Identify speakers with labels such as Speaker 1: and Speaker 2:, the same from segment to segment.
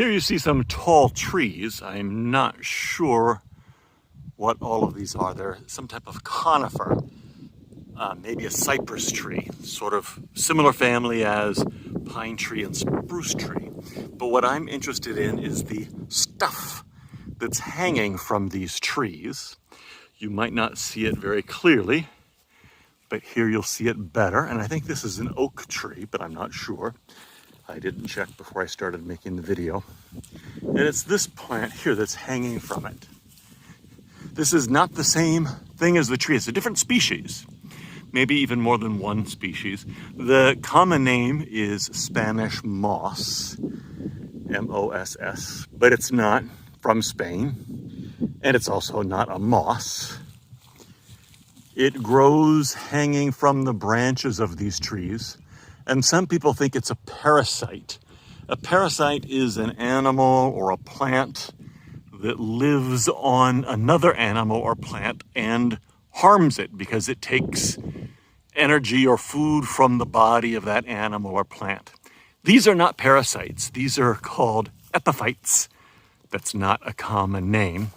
Speaker 1: Here you see some tall trees. I'm not sure what all of these are. They're some type of conifer, maybe a cypress tree, sort of similar family as pine tree and spruce tree. But what I'm interested in is the stuff that's hanging from these trees. You might not see it very clearly, but here you'll see it better. And I think this is an oak tree, but I'm not sure. I didn't check before I started making the video. And it's this plant here that's hanging from it. This is not the same thing as the tree. It's a different species, maybe even more than one species. The common name is Spanish moss, M-O-S-S, but it's not from Spain, and it's also not a moss. It grows hanging from the branches of these trees, and some people think it's a parasite. A parasite is an animal or a plant that lives on another animal or plant and harms it because it takes energy or food from the body of that animal or plant. These are not parasites. These are called epiphytes. That's not a common name.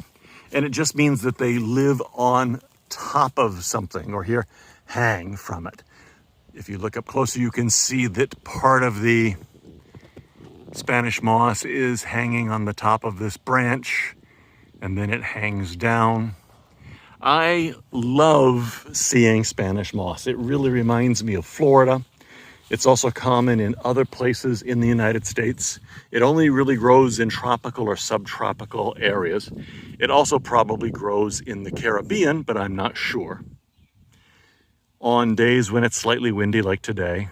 Speaker 1: And it just means that they live on top of something, or here, hang from it. If you look up closer, you can see that part of the Spanish moss is hanging on the top of this branch, and then it hangs down. I love seeing Spanish moss. It really reminds me of Florida. It's also common in other places in the United States. It only really grows in tropical or subtropical areas. It also probably grows in the Caribbean, but I'm not sure. On days when it's slightly windy like today,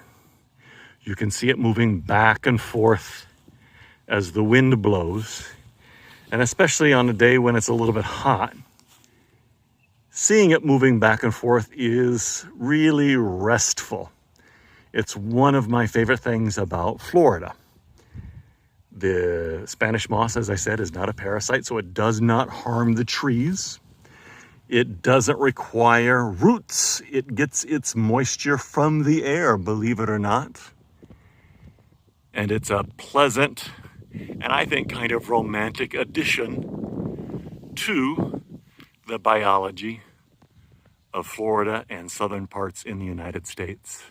Speaker 1: you can see it moving back and forth as the wind blows. And especially on a day when it's a little bit hot, seeing it moving back and forth is really restful. It's one of my favorite things about Florida. The Spanish moss, as I said, is not a parasite, so it does not harm the trees. It doesn't require roots. It gets its moisture from the air, believe it or not. And it's a pleasant and I think kind of romantic addition to the biology of Florida and southern parts in the United States.